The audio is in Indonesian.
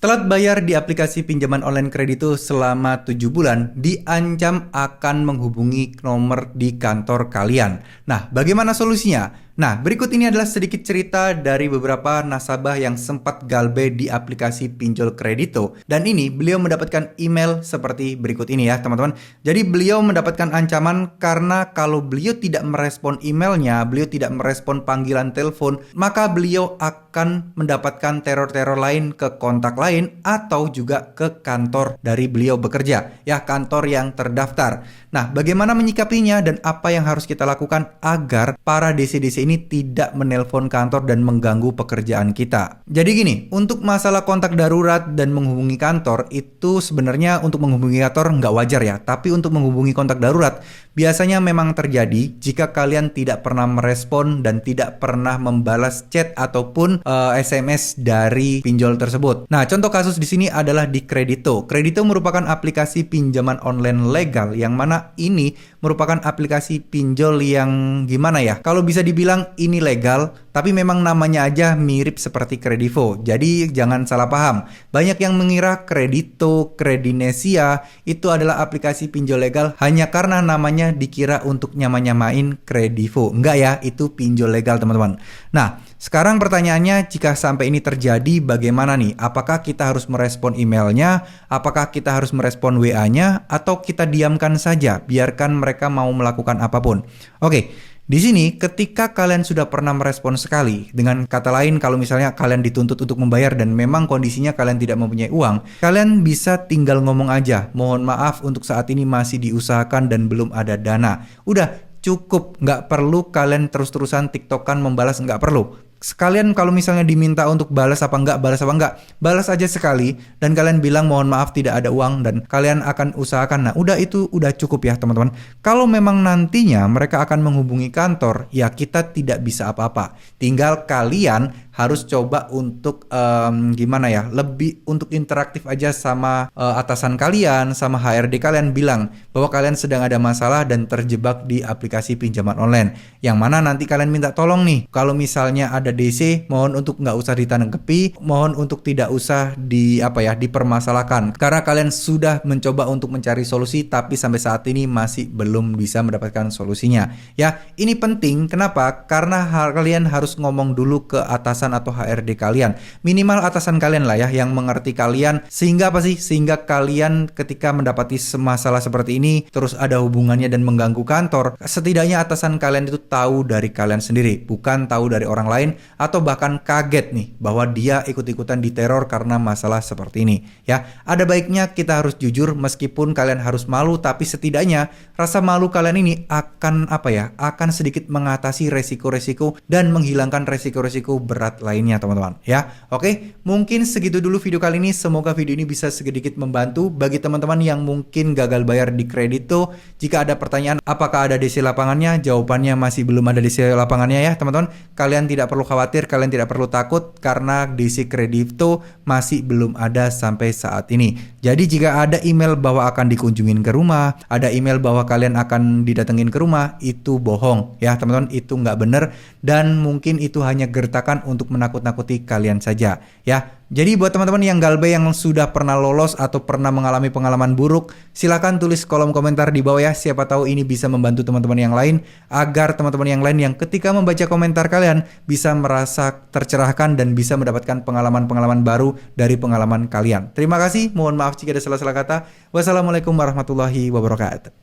Telat bayar di aplikasi pinjaman online kredito selama 7 bulan diancam akan menghubungi nomor di kantor kalian. Nah, bagaimana solusinya? Nah, berikut ini adalah sedikit cerita dari beberapa nasabah yang sempat galbe di aplikasi pinjol kredito. Dan ini beliau mendapatkan email seperti berikut ini ya teman-teman. Jadi beliau mendapatkan ancaman karena kalau beliau tidak merespon emailnya, beliau tidak merespon panggilan telepon, maka beliau akan mendapatkan teror-teror lain ke kontak lain atau juga ke kantor dari beliau bekerja, ya kantor yang terdaftar. Nah, bagaimana menyikapinya dan apa yang harus kita lakukan agar para DC-DC ini tidak menelpon kantor dan mengganggu pekerjaan kita. Jadi gini, untuk masalah kontak darurat dan menghubungi kantor itu sebenarnya untuk menghubungi kantor nggak wajar ya, tapi untuk menghubungi kontak darurat biasanya memang terjadi jika kalian tidak pernah merespon dan tidak pernah membalas chat ataupun SMS dari pinjol tersebut. Nah, contoh kasus di sini adalah di Kredito. Kredito merupakan aplikasi pinjaman online legal yang mana ini merupakan aplikasi pinjol yang gimana ya? Kalau bisa dibilang ini legal, tapi memang namanya aja mirip seperti Kredivo. Jadi jangan salah paham. Banyak yang mengira Kredito, Kredinesia itu adalah aplikasi pinjol legal hanya karena namanya dikira untuk nyama-nyamain Kredivo. Enggak ya, itu pinjol legal teman-teman. Nah, sekarang pertanyaannya, jika sampai ini terjadi bagaimana nih? Apakah kita harus merespon emailnya? Apakah kita harus merespon WA-nya? Atau kita diamkan saja, biarkan mereka mau melakukan apapun? Oke, di sini ketika kalian sudah pernah merespon sekali, dengan kata lain kalau misalnya kalian dituntut untuk membayar dan memang kondisinya kalian tidak mempunyai uang, kalian bisa tinggal ngomong aja, mohon maaf untuk saat ini masih diusahakan dan belum ada dana. Udah cukup, nggak perlu kalian terus-terusan tiktokan membalas, nggak perlu. Sekalian kalau misalnya diminta untuk balas apa enggak, balas aja sekali dan kalian bilang mohon maaf tidak ada uang dan kalian akan usahakan. Nah, udah itu udah cukup ya teman-teman. Kalau memang nantinya mereka akan menghubungi kantor, ya kita tidak bisa apa-apa. Tinggal kalian harus coba untuk gimana ya, lebih untuk interaktif aja sama atasan kalian, sama HRD kalian, bilang bahwa kalian sedang ada masalah dan terjebak di aplikasi pinjaman online. Yang mana nanti kalian minta tolong nih, kalau misalnya ada DC, mohon untuk nggak usah ditanggapi, mohon untuk tidak usah dipermasalahkan. Karena kalian sudah mencoba untuk mencari solusi, tapi sampai saat ini masih belum bisa mendapatkan solusinya. Ya, ini penting. Kenapa? Karena kalian harus ngomong dulu ke atasan atau HRD kalian, minimal atasan kalian lah ya, yang mengerti kalian, sehingga apa sih? Sehingga kalian ketika mendapati masalah seperti ini terus ada hubungannya dan mengganggu kantor, setidaknya atasan kalian itu tahu dari kalian sendiri, bukan tahu dari orang lain, atau bahkan kaget nih bahwa dia ikut-ikutan diteror karena masalah seperti ini. Ya, ada baiknya kita harus jujur meskipun kalian harus malu, tapi setidaknya rasa malu kalian ini akan akan sedikit mengatasi resiko-resiko dan menghilangkan resiko-resiko berat lainnya teman-teman ya. Oke, mungkin segitu dulu video kali ini. Semoga video ini bisa sedikit membantu bagi teman-teman yang mungkin gagal bayar di Kredito. Jika ada pertanyaan apakah ada DC lapangannya, jawabannya masih belum ada DC lapangannya ya teman-teman. Kalian tidak perlu khawatir, kalian tidak perlu takut karena DC Kredito masih belum ada sampai saat ini. Jadi jika ada email bahwa akan dikunjungin ke rumah, ada email bahwa kalian akan didatengin ke rumah, itu bohong ya teman-teman, itu nggak benar dan mungkin itu hanya gertakan untuk menakut-nakuti kalian saja ya. Jadi buat teman-teman yang galbe yang sudah pernah lolos atau pernah mengalami pengalaman buruk, silakan tulis kolom komentar di bawah ya. Siapa tahu ini bisa membantu teman-teman yang lain, agar teman-teman yang lain yang ketika membaca komentar kalian bisa merasa tercerahkan dan bisa mendapatkan pengalaman-pengalaman baru dari pengalaman kalian. Terima kasih, mohon maaf jika ada salah-salah kata. Wassalamualaikum warahmatullahi wabarakatuh.